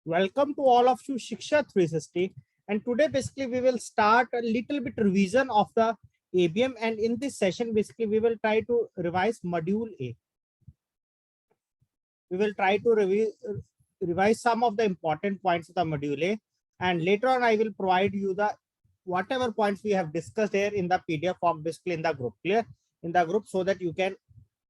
Welcome to all of you, Shiksha 360. And today, basically, we will start a little bit revision of the ABM. And in this session, basically, we will try to revise Module A. We will try to revise some of the important points of the Module A. And later on, I will provide you the whatever points we have discussed here in the PDF form, basically in the group, clear? In the group, so that you can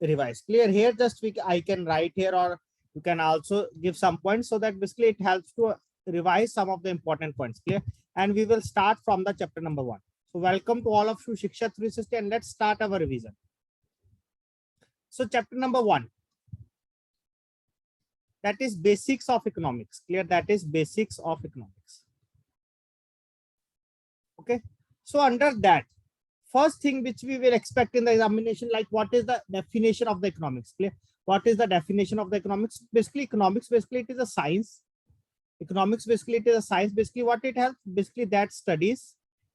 revise. Clear? Here, just I can write here, or you can also give some points, so that basically it helps to revise some of the important points. Clear? And we will start from the chapter number 1. So welcome to all of you, Shiksha 360, and let's start our revision. So chapter number 1, that is basics of economics. Clear? That is basics of economics. Okay. So under that, first thing which we will expect in the examination, like what is the definition of the economics? Clear? What is the definition of the economics? Basically, economics, basically it is a science. Economics, basically it is a science. Basically what it helps, basically that studies.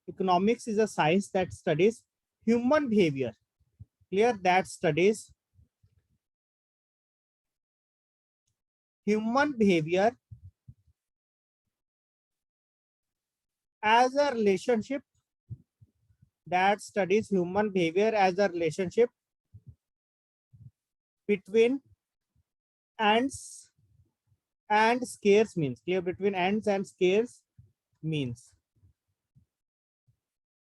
Economics is a science that studies human behavior. Clear? That studies human behavior as a relationship. That studies human behavior as a relationship between ants and scarce means. Clear? Between ants and scarce means.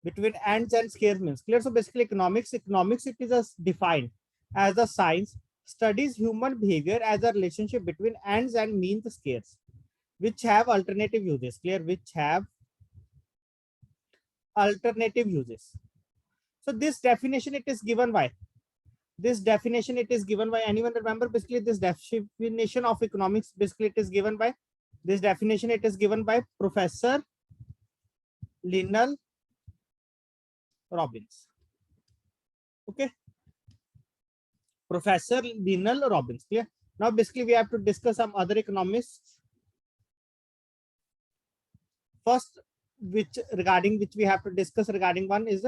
Between ants and scarce means. Clear? So basically economics it is defined as a science studies human behavior as a relationship between ants and means scarce, which have alternative uses. Clear? Which have alternative uses. So this definition it is given by. This definition it is given by, anyone remember? Basically this definition of economics, basically it is given by, this definition it is given by Professor Lionel Robbins. Okay, Professor Lionel Robbins. Clear? Now basically we have to discuss some other economists. First, which we have to discuss regarding one is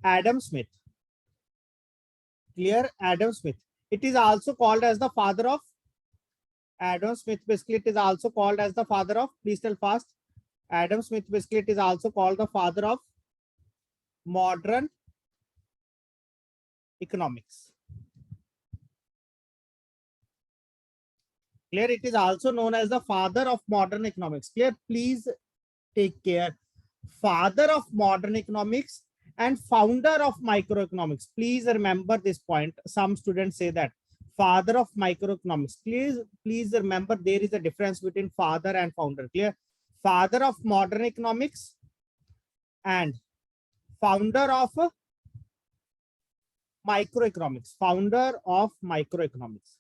Adam Smith. Clear? Adam Smith. It is also called as the father of Adam Smith. Basically, it is also called as the father of, please tell fast. Adam Smith, basically, it is also called the father of modern economics. Clear? It is also known as the father of modern economics. Clear? Please take care. Father of modern economics and founder of microeconomics. Please remember this point. Some students say that father of microeconomics. Please remember there is a difference between father and founder. Clear? Father of modern economics and founder of microeconomics. Founder of microeconomics.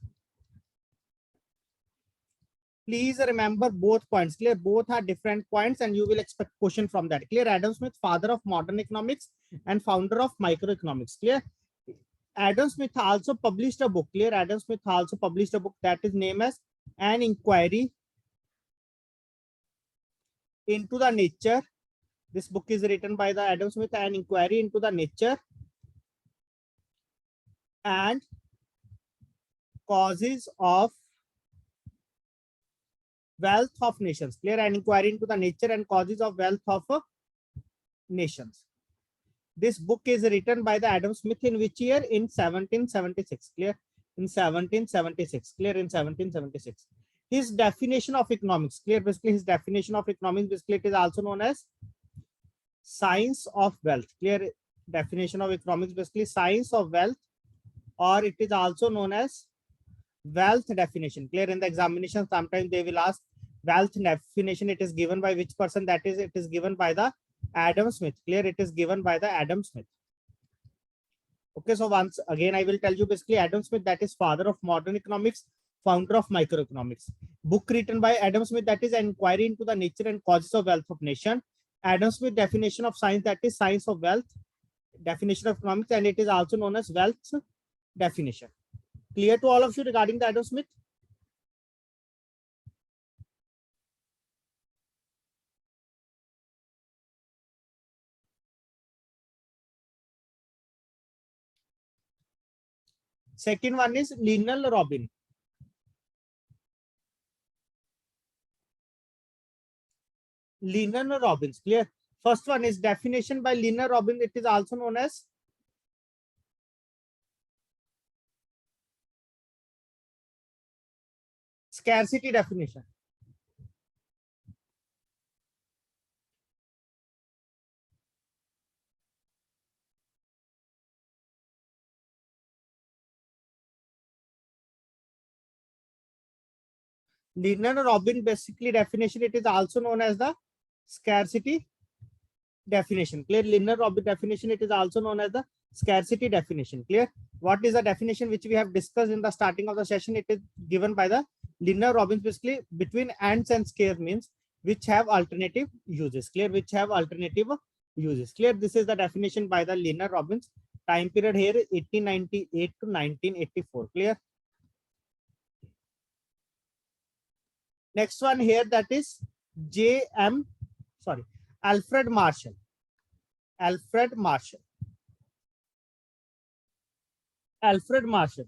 Please remember both points. Clear? Both are different points and you will expect question from that. Clear? Adam Smith, father of modern economics and founder of microeconomics. Clear? Adam Smith also published a book. Clear? Adam Smith also published a book that is named as An Inquiry into the Nature. This book is written by the Adam Smith, An Inquiry into the Nature and Causes of Wealth of Nations. Clear? An Inquiry into the Nature and Causes of Wealth of Nations. This book is written by the Adam Smith in which year? In 1776. Clear? In 1776. Clear? In 1776. His definition of economics. Clear? Basically his definition of economics, basically it is also known as science of wealth. Clear? Definition of economics, basically science of wealth, or it is also known as wealth definition. Clear? In the examination sometimes they will ask wealth definition, it is given by which person? That is, it is given by the Adam Smith. Clear? It is given by the Adam Smith. Okay, so once again I will tell you, basically Adam Smith, that is father of modern economics, founder of microeconomics. Book written by Adam Smith, that is An Inquiry into the Nature and Causes of Wealth of Nation. Adam Smith definition of science, that is science of wealth, definition of economics, and it is also known as wealth definition. Clear to all of you regarding the Adam Smith? Second one is Lionel Robbins. Liner Robbins, clear. First one is definition by Liner Robbins. It is also known as scarcity definition. Liner Robbins basically definition, it is also known as the scarcity definition. Clear. Liner Robbins definition, it is also known as the scarcity definition. Clear. What is the definition which we have discussed in the starting of the session? It is given by the Liner Robbins, basically between ants and scarce means which have alternative uses. Clear. Which have alternative uses. Clear. This is the definition by the Liner Robbins. Time period here 1898 to 1984. Clear. Next one here, that is Alfred Marshall. Alfred Marshall. Alfred Marshall.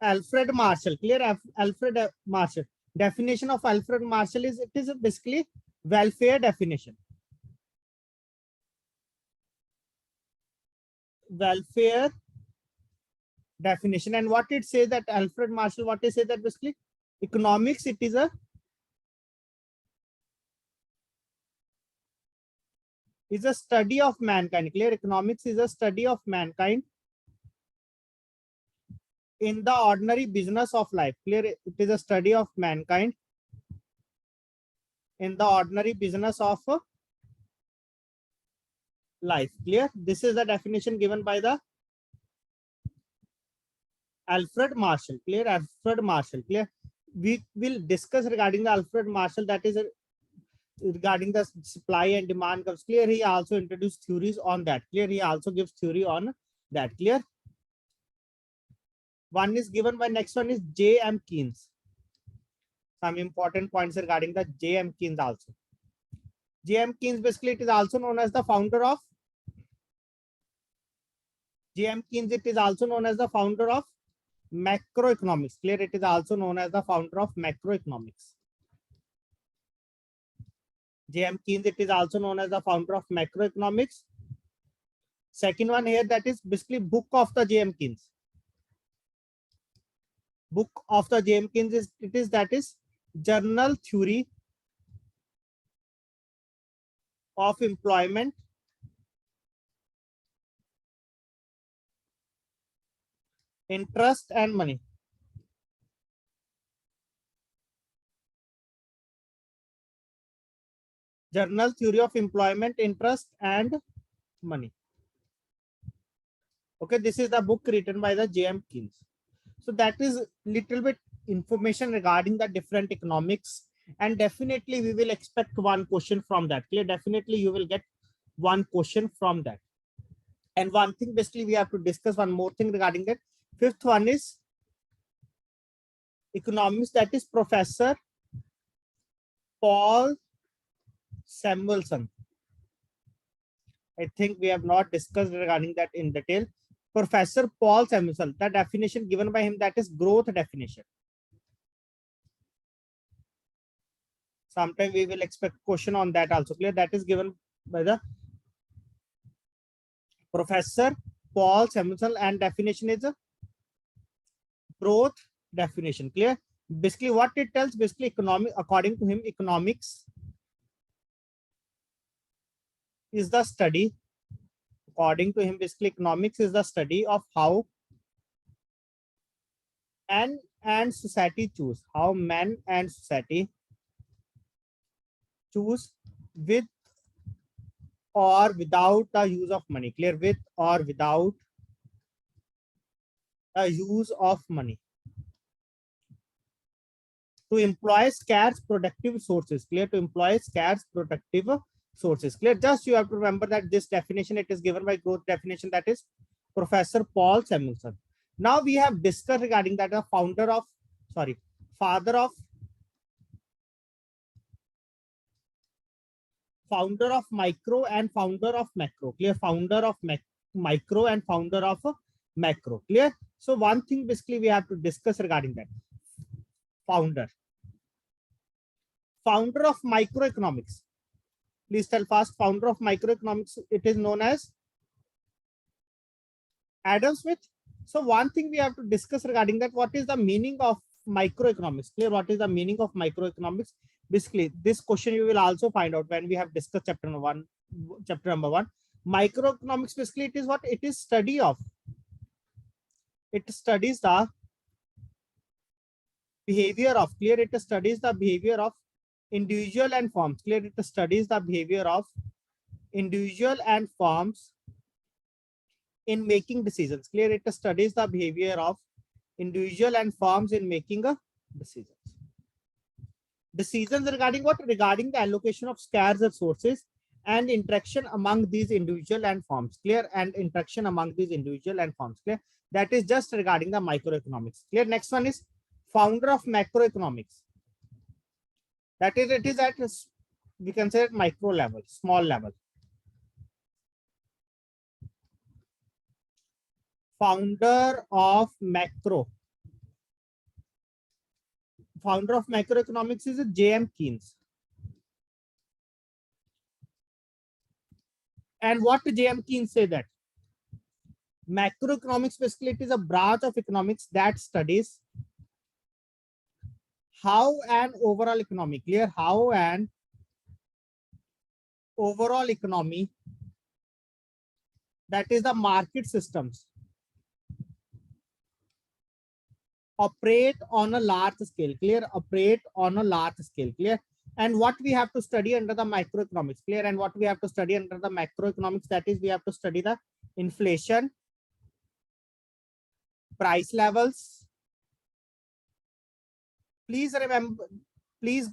Alfred Marshall. Clear. Alfred Marshall. Definition of Alfred Marshall is, it is basically welfare definition. Welfare definition. And what it says that Alfred Marshall, what it says that basically economics, it is a study of mankind. Clear. Economics is a study of mankind in the ordinary business of life. Clear. It is a study of mankind in the ordinary business of life. Clear. This is the definition given by the Alfred Marshall. Clear. Alfred Marshall. Clear. We will discuss regarding the Alfred Marshall, that is regarding the supply and demand curves. Clear. He also introduced theories on that. Clear. He also gives theory on that. Clear. One is given by, next one is J.M. Keynes. Some important points regarding the J.M. Keynes also. J.M. Keynes, basically it is also known as the founder of J.M. Keynes. It is also known as the founder of macroeconomics. Clear. It is also known as the founder of macroeconomics. J.M. Keynes, it is also known as the founder of macroeconomics. Second one here, that is basically book of the J.M. Keynes. Book of the J.M. Keynes is, it is, that is Journal Theory of Employment, Interest and Money. Journal Theory of Employment, Interest and Money. Okay, this is the book written by the J.M. Keynes. So that is little bit information regarding the different economics, and definitely we will expect one question from that. Clear. Definitely you will get one question from that. And one thing basically we have to discuss one more thing regarding that. Fifth one is economist, that is Professor Paul Samuelson. I think we have not discussed regarding that in detail. Professor Paul Samuelson, the definition given by him, that is growth definition. Sometime we will expect question on that also. Clear. That is given by the Professor Paul Samuelson, and definition is a growth definition. Clear. Basically what it tells, basically economic, according to him, economics is the study, according to him, basically economics is the study of how man and society choose, how man and society choose with or without the use of money. Clear. With or without the use of money, to employ scarce productive sources. Clear. To employ scarce productive sources. Clear. Just you have to remember that this definition, it is given by growth definition, that is Professor Paul Samuelson. Now we have discussed regarding that the father of micro and founder of macro. Clear. Founder of micro and founder of macro. Clear? So one thing basically we have to discuss regarding that. Founder of microeconomics. Please tell fast. Founder of microeconomics. It is known as Adam Smith. So one thing we have to discuss regarding that. What is the meaning of microeconomics? Clear? What is the meaning of microeconomics? Basically, this question you will also find out when we have discussed chapter number one. Microeconomics basically it is what it is study of. It studies the behavior of. Clear? It studies the behavior of individual and firms. Clear? It studies the behavior of individual and firms in making decisions. Clear? It studies the behavior of individual and firms in making a decisions. Decisions regarding what? Regarding the allocation of scarce resources and interaction among these individual and firms. Clear? And interaction among these individual and firms. Clear? That is just regarding the microeconomics. Clear? Next one is founder of macroeconomics. That is, it is at, we can say at micro level, small level. Founder of macroeconomics is J.M. Keynes. And what J.M. Keynes say that? Macroeconomics basically it is a branch of economics that studies how an overall economy, clear? How an overall economy, that is the market systems, operate on a large scale. Clear? Operate on a large scale. Clear? And what we have to study under the microeconomics. Clear? And what we have to study under the macroeconomics, that is we have to study the inflation, price levels. Please remember, please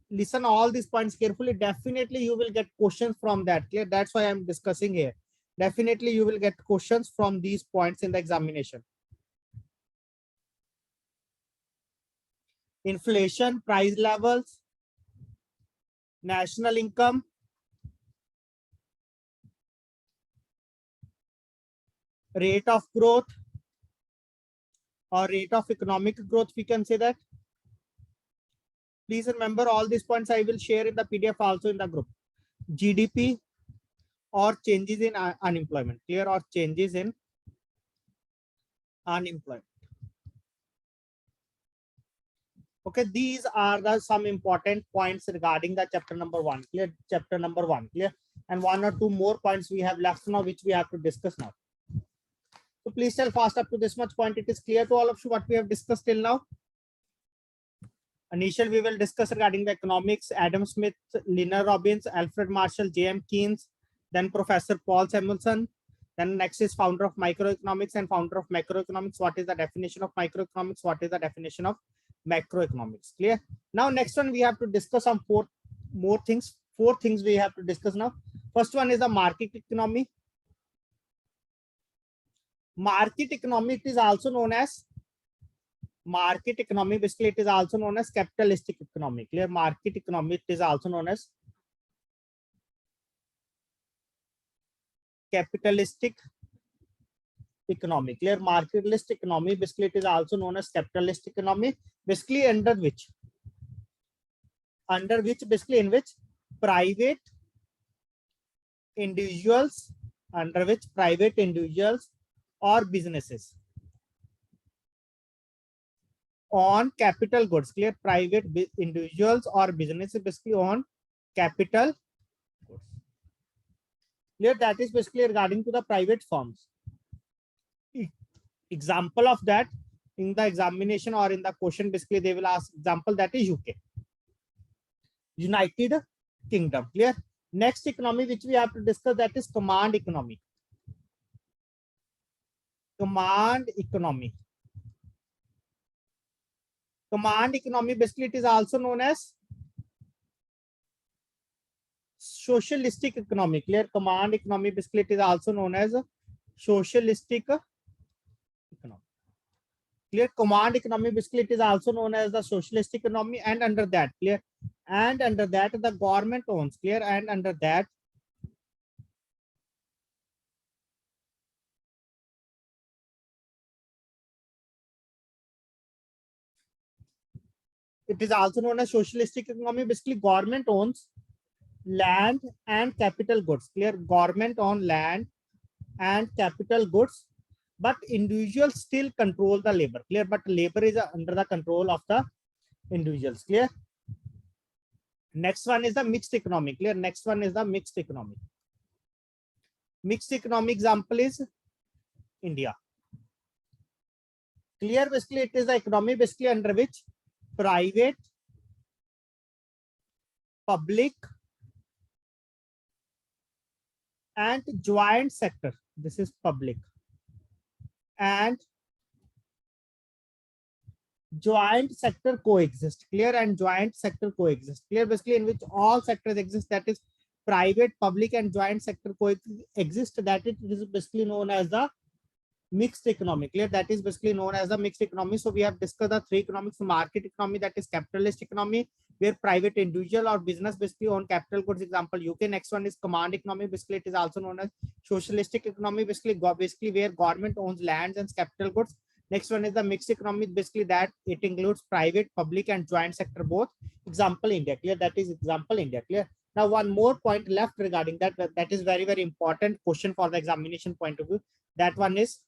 listen all these points carefully. Definitely you will get questions from that. Clear? That's why I'm discussing here. Definitely you will get questions from these points in the examination. Inflation, price levels, national income, rate of growth or rate of economic growth, we can say that. Please remember all these points I will share in the PDF also in the group. GDP or changes in unemployment. Clear? Or changes in unemployment. Okay, these are the some important points regarding the chapter number 1. Clear? Chapter number 1. Clear? And 1 or 2 more points we have left now, which we have to discuss now. So please tell fast up to this much point. It is clear to all of you what we have discussed till now. Initially, we will discuss regarding the economics, Adam Smith, Lina Robbins, Alfred Marshall, J.M. Keynes, then Professor Paul Samuelson. Then next is founder of microeconomics and founder of macroeconomics. What is the definition of microeconomics? What is the definition of macroeconomics? Clear? Now, next one, we have to discuss some 4 more things. 4 things we have to discuss now. First one is the market economy. Market economy, it is also known as market economy. Basically, it is also known as capitalistic economy. Clear? Market economy, it is also known as capitalistic economy. Clear? Marketless economy, basically it is also known as capitalist economy. Basically under which basically in which private individuals, or businesses on capital goods. Clear? Private individuals or businesses basically on capital goods. Clear? That is basically regarding to the private firms. Example of that in the examination or in the question, basically they will ask example, that is UK, United Kingdom. Clear? Next economy which we have to discuss, that is command economy. Command economy. Command economy, basically it is also known as socialistic economy. Clear? Command economy, basically it is also known as socialistic economy. Clear? Command economy, basically it is also known as the socialist economy, and under that, clear? And under that the government owns. Clear? And under that It is also known as socialistic economy. Basically, government owns land and capital goods. Clear? Government on land and capital goods, but individuals still control the labor. Clear? But labor is under the control of the individuals. Clear? Next one is the mixed economy. Clear? Next one is the mixed economy. Mixed economy example is India. Clear? Basically, it is the economy basically under which private, public, and joint sector. This is public and joint sector coexist. Clear? And joint sector coexist. Clear? Basically, in which all sectors exist, that is private, public, and joint sector coexist. That it is basically known as the mixed economy. Clear? That is basically known as the mixed economy. So we have discussed the three economics: market economy, that is capitalist economy, where private individual or business basically own capital goods. Example UK. Next one is command economy. Basically, it is also known as socialistic economy. Basically where government owns lands and capital goods. Next one is the mixed economy. Basically that it includes private, public, and joint sector both. Example India. Clear? That is example India. Clear? Now one more point left regarding that. That is very, very important question for the examination point of view. That one is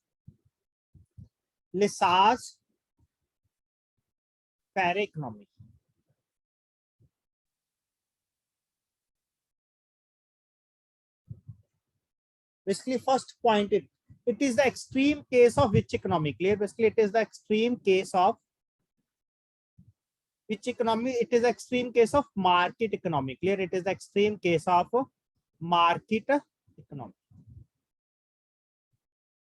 laissez-faire economy. Basically, first point, it is the extreme case of which economy? Clear? Basically, it is the extreme case of which economy? It is the extreme case of market economy. Clear? It is the extreme case of market economy.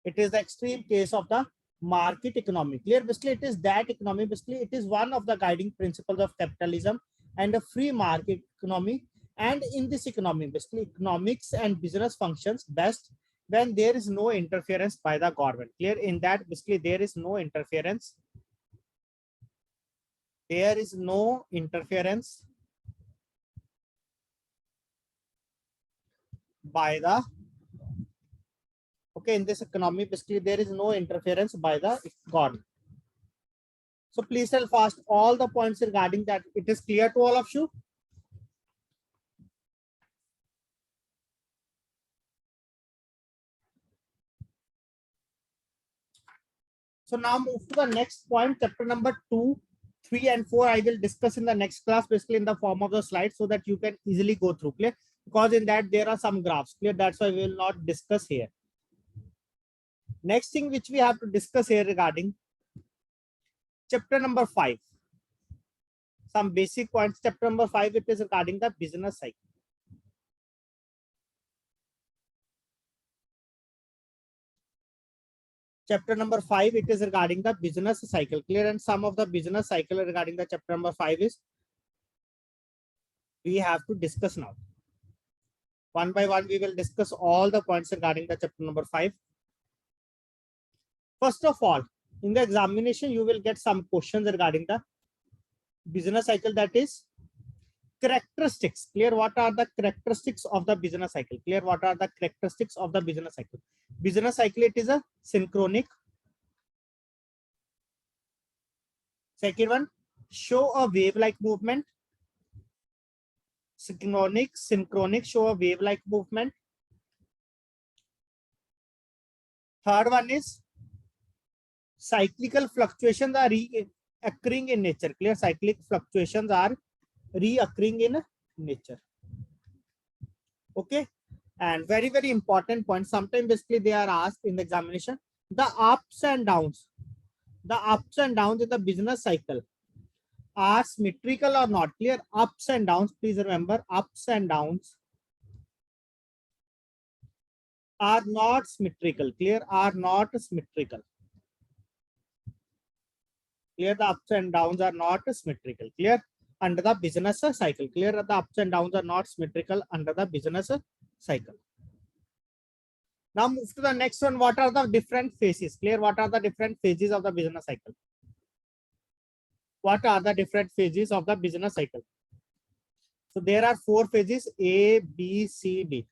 It is the extreme case of the market economy. Clear? Basically, it is that economy. Basically, it is one of the guiding principles of capitalism and a free market economy. And in this economy, basically, economics and business functions best when there is no interference by the government. Clear? In that, basically, there is no interference. There is no interference by the in this economy. Basically, there is no interference by the government. So please tell fast all the points regarding that. It is clear to all of you. So now move to the next point. Chapter number 2, 3, and 4 I will discuss in the next class, basically in the form of the slides, so that you can easily go through. Clear? Because in that there are some graphs. Clear? That's why we will not discuss here. Next thing which we have to discuss here regarding chapter number 5. Some basic points. Chapter number 5, it is regarding the business cycle. Chapter number 5, it is regarding the business cycle. Clear? And some of the business cycle regarding the chapter number 5 is we have to discuss now. One by one, we will discuss all the points regarding the chapter number 5. First of all, in the examination, you will get some questions regarding the business cycle, that is characteristics. Clear? What are the characteristics of the business cycle? Clear? What are the characteristics of the business cycle? Business cycle, it is a synchronic. Second one, show a wave-like movement. Synchronic, show a wave-like movement. Third one is cyclical fluctuations are reoccurring in nature. Clear? Cyclic fluctuations are reoccurring in nature. Okay. And very, very important point. Sometimes basically they are asked in the examination, the ups and downs in the business cycle are symmetrical or not. Clear? Ups and downs, please remember, ups and downs are not symmetrical. Clear? Are not symmetrical. Clear? The ups and downs are not symmetrical. Clear? Under the business cycle. Clear? The ups and downs are not symmetrical under the business cycle. Now move to the next one. What are the different phases? Clear? What are the different phases of the business cycle? What are the different phases of the business cycle? So there are 4 phases: A, B, C, D.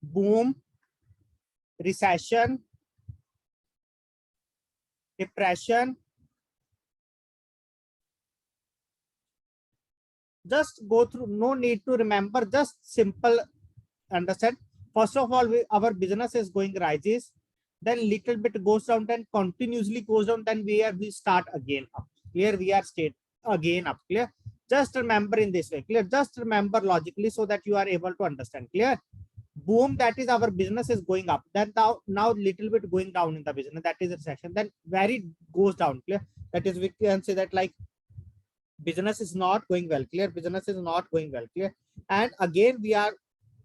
Boom, recession, depression, Just go through, no need to remember, just simple understand. First of all, our business is going rises, then little bit goes down, then continuously goes down, then we start again up. Clear? We are state again up. Clear? Just remember in this way. Clear? Just remember logically so that you are able to understand. Clear? Boom, that is our business is going up. Then now little bit going down in the business. That is recession. Then very goes down. Clear? That is, we can say that like business is not going well. Clear? Business is not going well. Clear? And again we are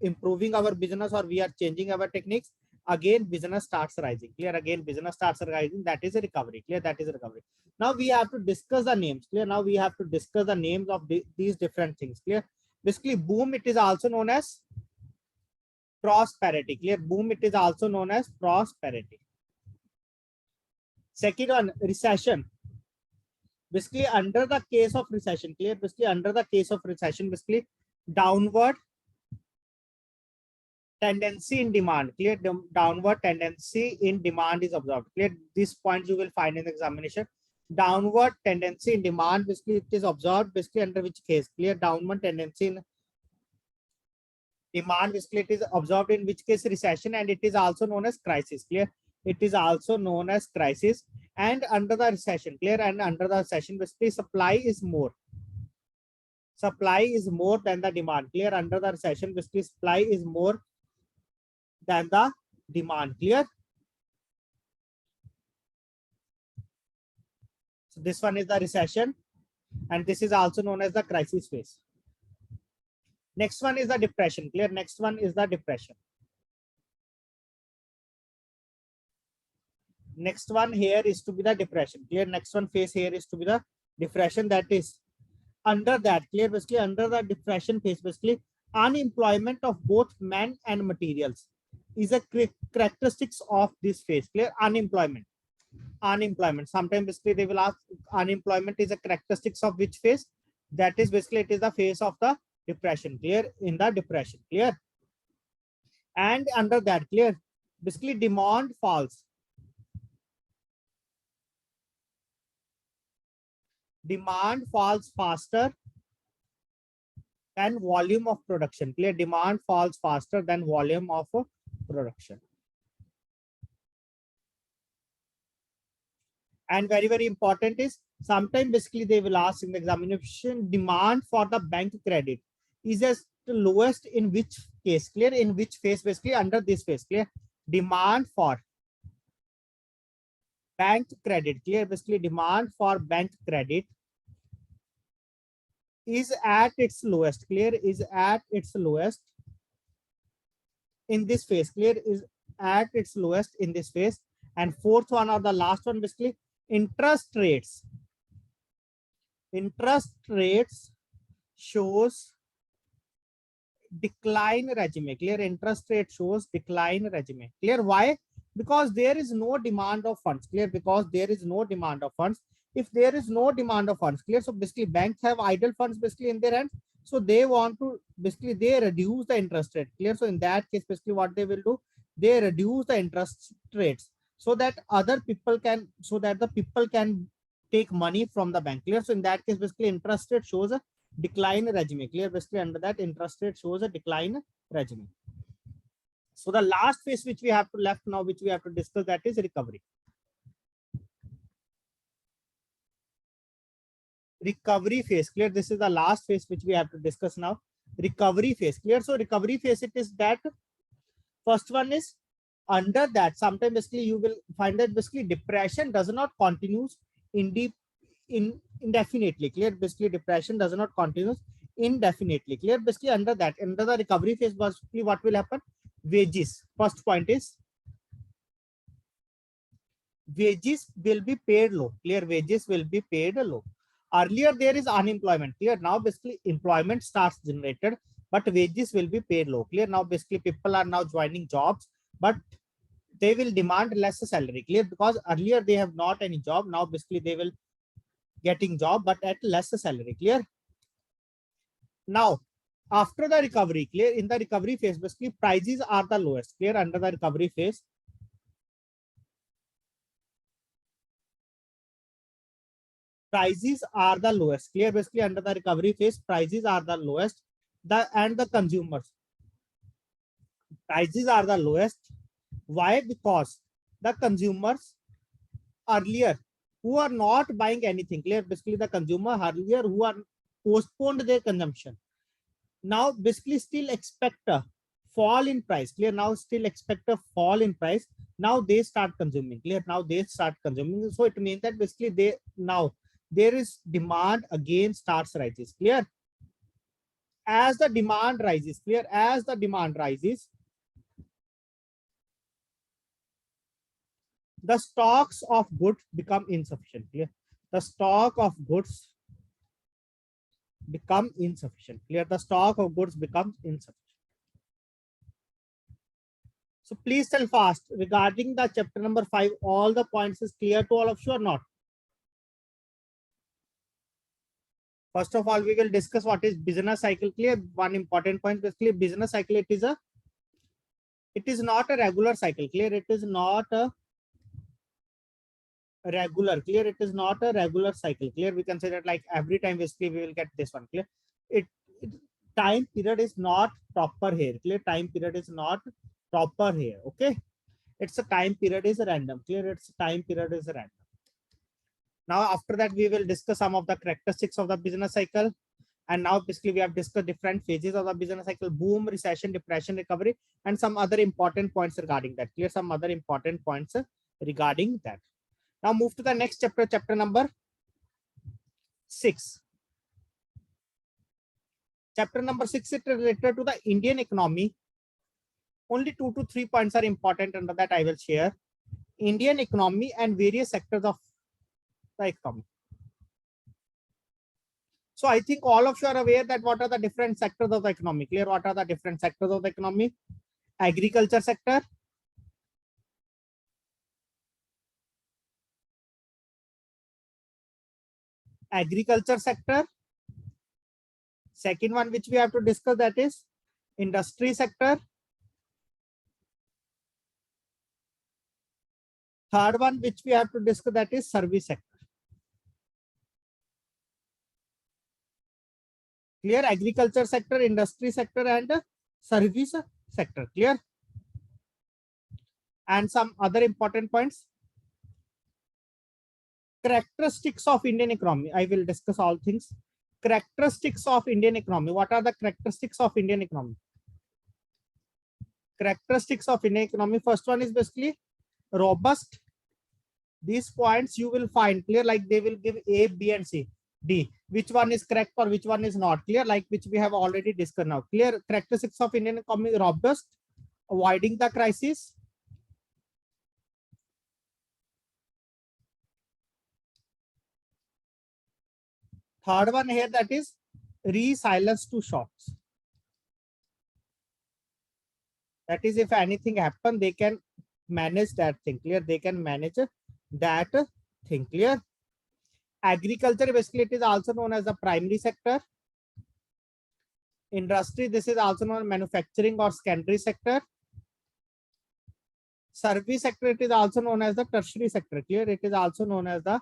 improving our business or we are changing our techniques. Again business starts rising. Clear? Again business starts rising. That is a recovery. Clear? That is a recovery. Now we have to discuss the names. Clear? Now we have to discuss the names of these different things. Clear? Basically boom, it is also known as prosperity. Clear? Boom, it is also known as prosperity. Second one, recession. Basically under the case of recession. Clear? Basically under the case of recession, basically downward tendency in demand. Clear? Downward tendency in demand is observed. Clear? These points you will find in the examination. Downward tendency in demand, basically it is observed. Basically under which case? Clear? Downward tendency in demand, basically it is observed in which case? Recession, and it is also known as crisis. Clear? It is also known as crisis. And under the recession. Clear? And under the recession, basically supply is more. Supply is more than the demand. Clear? Under the recession, basically supply is more than the demand. Clear? So this one is the recession, and this is also known as the crisis phase. Next one is the depression. Clear? Next one is the depression. Next one here is to be the depression. Clear? Next one phase here is to be the depression. That is under that. Clear? Basically under the depression phase, basically unemployment of both men and materials is a characteristics of this phase. Clear? Unemployment. Sometimes basically they will ask unemployment is a characteristics of which phase. That is basically it is the phase of the depression. Clear? In the depression. Clear? And under that, clear, basically demand falls. Demand falls faster than volume of production. Clear? Demand falls faster than volume of production. And very, very important is sometimes basically they will ask in the examination, demand for the bank credit is as the lowest in which case? Clear? In which phase? Basically under this phase. Clear? Demand for bank credit. Clear? Basically demand for bank credit is at its lowest. Clear? Is at its lowest in this phase. Clear? Is at its lowest in this phase. And fourth one or the last one, basically interest rates. Interest rates shows decline regime. Clear? Interest rate shows decline regime. Clear? Why? Because there is no demand of funds. Clear? Because there is no demand of funds. If there is no demand of funds, clear, so basically banks have idle funds basically in their hands, so they want to basically they reduce the interest rate. Clear? So in that case, basically what they will do, they reduce the interest rates so that other people can, so that the people can take money from the bank. Clear? So in that case, basically interest rate shows a decline regime. Clear? Basically under that interest rate shows a decline regime. So the last phase which we have to left now, which we have to discuss, that is recovery. Recovery phase. Clear? This is the last phase which we have to discuss now. Recovery phase. Clear? So recovery phase, it is that first one is under that. Sometimes basically you will find that basically depression does not continue indefinitely. Clear? Basically depression does not continue indefinitely. Clear? Basically under that, under the recovery phase, basically what will happen? Wages. First point is wages will be paid low. Clear? Wages will be paid low. Earlier there is unemployment. Clear? Now basically employment starts generated, but wages will be paid low. Clear? Now basically people are now joining jobs, but they will demand less salary. Clear? Because earlier they have not any job. Now basically they will getting job, but at less salary. Clear? Now after the recovery, clear, in the recovery phase, basically prices are the lowest. Clear? Under the recovery phase, prices are the lowest. Clear? Basically, under the recovery phase, prices are the lowest. The consumers prices are the lowest. Why? Because the consumers earlier who are not buying anything. Clear? Basically, the consumer earlier who are postponed their consumption, now basically still expect a fall in price. Clear? Now still expect a fall in price. Now they start consuming. Clear? Now they start consuming. So it means that basically they now there is demand again starts rises. Clear? As the demand rises. Clear? As the demand rises, the stocks of goods become insufficient. Clear? The stock of goods become insufficient. Clear? The stock of goods becomes insufficient. So please tell fast regarding the chapter number 5. All the points is clear to all of you or not? First of all, we will discuss what is business cycle. Clear? One important point. Basically, business cycle it is not a regular cycle. Clear? It is not a regular. Clear? It is not a regular cycle. Clear? We can say that like every time basically we will get this one. Clear? It time period is not proper here. Clear? Time period is not proper here. Okay, it's a time period is random. Clear? It's time period is random. Now after that we will discuss some of the characteristics of the business cycle. And now basically we have discussed different phases of the business cycle: boom, recession, depression, recovery, and some other important points regarding that. Clear? Some other important points regarding that. Now move to the next chapter, chapter number 6. Chapter number 6 is related to the Indian economy. Only 2 to 3 points are important under that I will share. Indian economy and various sectors of the economy. So I think all of you are aware that what are the different sectors of the economy. Clear? What are the different sectors of the economy? Agriculture sector, agriculture sector. Second one which we have to discuss, that is industry sector. Third one which we have to discuss, that is service sector. Clear? Agriculture sector, industry sector, and service sector. Clear? And some other important points. Characteristics of Indian economy. I will discuss all things. Characteristics of Indian economy. What are the characteristics of Indian economy? Characteristics of Indian economy. First one is basically robust. These points you will find. Clear? Like they will give A, B, and C, D. Which one is correct or which one is not? Clear? Like which we have already discussed now. Clear? Characteristics of Indian economy: robust, avoiding the crisis, third one here, that is resilience to shocks. That is, if anything happen, they can manage that thing. Clear? They can manage that thing. Clear? Agriculture, basically it is also known as the primary sector. Industry, this is also known as manufacturing or secondary sector. Service sector, it is also known as the tertiary sector. Clear? It is also known as the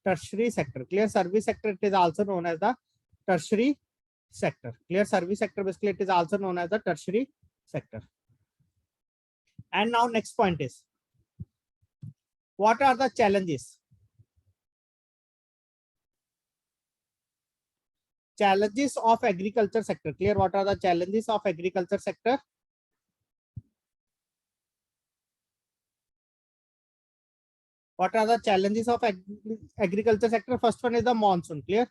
tertiary sector. Clear? Service sector, it is also known as the tertiary sector. Clear? Service sector, basically it is also known as the tertiary sector. And now next point is, what are the challenges? Challenges of agriculture sector. Clear? What are the challenges of agriculture sector? What are the challenges of agriculture sector? First one is the monsoon. Clear?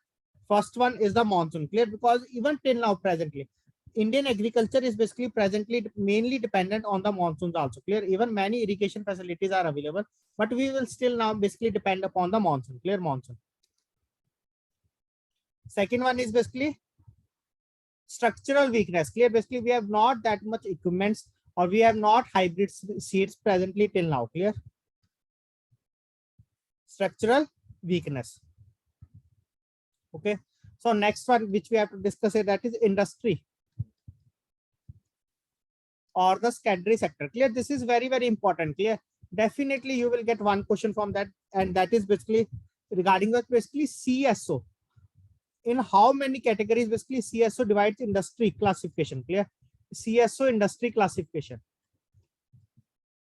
First one is the monsoon. Clear? Because even till now presently, Indian agriculture is basically presently mainly dependent on the monsoons also. Clear? Even many irrigation facilities are available, but we will still now basically depend upon the monsoon. Clear? Monsoon. Second one is basically structural weakness. Clear? Basically we have not that much equipments, or we have not hybrid seeds presently till now. Clear? Structural weakness. Okay, so next one which we have to discuss is, that is industry or the secondary sector. Clear? This is very, very important. Clear? Definitely you will get one question from that, and that is basically regarding that basically CSO. In how many categories basically CSO divides industry classification? Clear? CSO industry classification.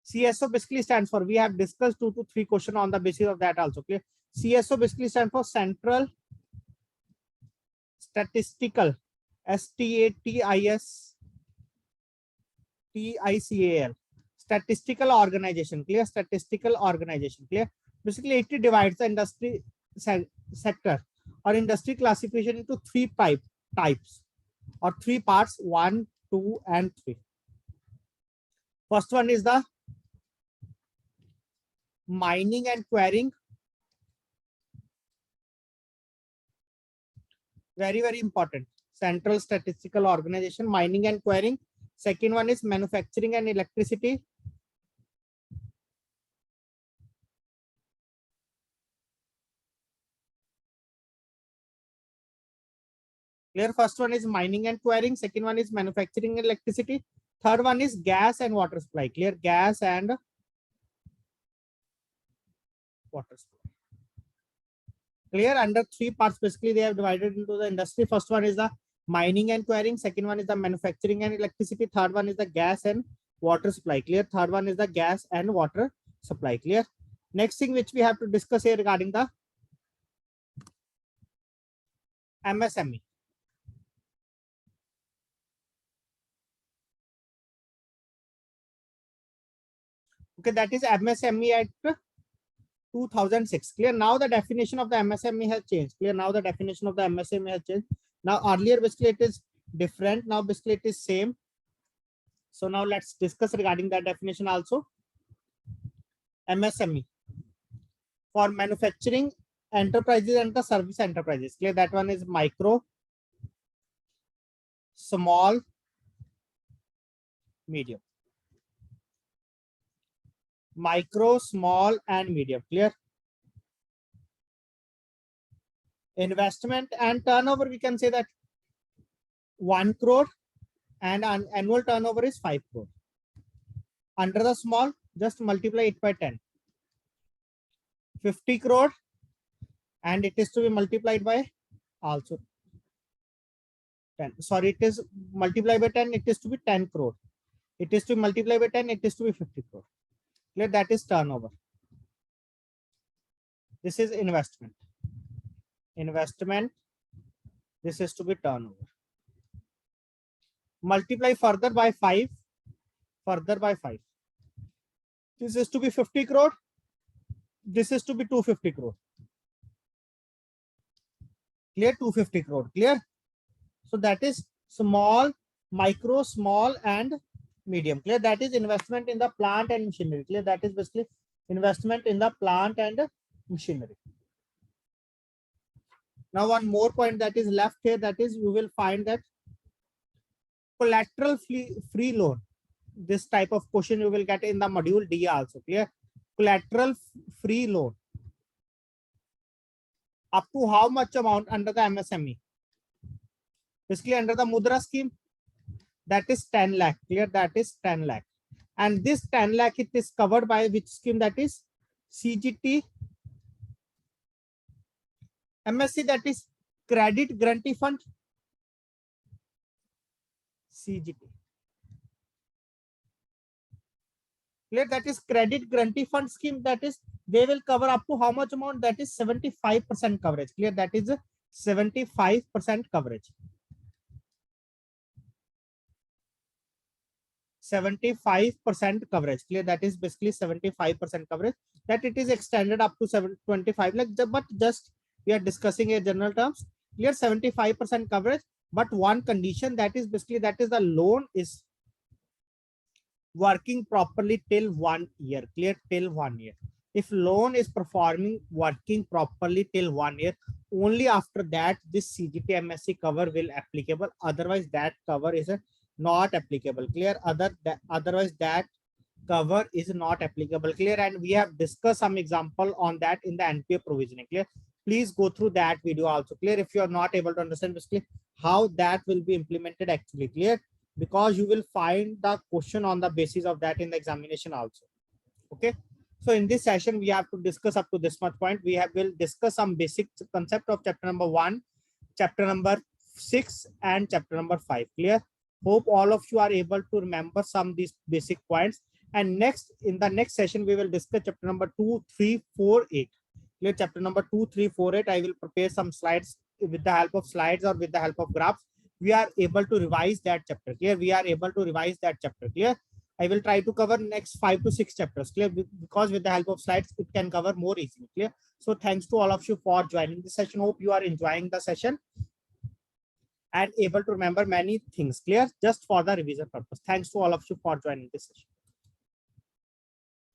CSO basically stands for, we have discussed 2 to 3 questions on the basis of that also. Clear? CSO basically stands for Central Statistical, STATISTICAL, statistical organization. Clear? Statistical organization. Clear? Basically it divides the industry sector or industry classification into 3 types or 3 parts, 1, 2 and 3. First one is the mining and quarrying. Very, very important. Central Statistical Organization, mining and quarrying. Second one is manufacturing and electricity. Clear? First one is mining and quarrying. Second one is manufacturing and electricity. Third one is gas and water supply. Clear? Gas and water supply. Clear? Under 3 parts basically they have divided into the industry. First one is the mining and quarrying. Second one is the manufacturing and electricity. Third one is the gas and water supply. Clear? Third one is the gas and water supply. Clear? Next thing which we have to discuss here regarding the MSME. Okay, that is MSME Act 2006. Clear? Now the definition of the MSME has changed. Clear? Now the definition of the MSME has changed. Now earlier basically it is different. Now basically it is same. So now let's discuss regarding that definition also. MSME for manufacturing enterprises and the service enterprises. Clear? That one is micro, small, medium. Micro, small and medium. Clear? Investment and turnover, we can say that 1 crore and an annual turnover is 5 crore. Under the small, just multiply it by 10. 50 crore and it is to be multiplied by also 10. Sorry, it is multiplied by 10, it is to be 10 crore. It is to be multiplied by 10, it is to be 50 crore. Clear? That is turnover. This is investment. Investment. This is to be turnover. Multiply further by 5. Further by 5. This is to be 50 crore. This is to be 250 crore. Clear? 250 crore. Clear? So that is small, micro, small and medium. Clear? That is investment in the plant and machinery. Clear? That is basically investment in the plant and machinery. Now one more point that is left here, that is you will find that collateral free loan. This type of question you will get in the module D also. Clear? Collateral free loan. Up to how much amount under the MSME? Basically under the Mudra scheme, that is 10 lakh. Clear? That is 10 lakh. And this 10 lakh, it is covered by which scheme? That is CGT MSC, that is Credit Guarantee Fund. CGT. Clear? That is Credit Guarantee Fund scheme. That is, they will cover up to how much amount? That is 75% coverage. Clear? That is 75% coverage. 75% coverage. Clear? That is basically 75% coverage. That it is extended up to 725 lakh. But just we are discussing in general terms. Clear? 75% coverage. But one condition, that is basically that is the loan is working properly till 1 year. Clear? Till 1 year. If loan is working properly till 1 year, only after that this CGT MSC cover will applicable. Otherwise that cover is not applicable. Clear? Otherwise that cover is not applicable. Clear? And we have discussed some example on that in the NPA provisioning. Clear? Please go through that video also. Clear? If you are not able to understand basically how that will be implemented actually. Clear? Because you will find the question on the basis of that in the examination also. Okay. So in this session, we have to discuss up to this much point. Will discuss some basic concept of chapter number 1, chapter number 6, and chapter number 5. Clear? Hope all of you are able to remember some of these basic points. And next, in the next session, we will discuss chapter number 2, 3, 4, 8. Clear? Chapter number 2, 3, 4, 8. I will prepare some slides with the help of slides or with the help of graphs. We are able to revise that chapter. Clear? We are able to revise that chapter. Clear? I will try to cover next 5 to 6 chapters. Clear? Because with the help of slides, it can cover more easily. Clear? So thanks to all of you for joining the session. Hope you are enjoying the session and able to remember many things. Clear? Just for the revision purpose. Thanks to all of you for joining this session.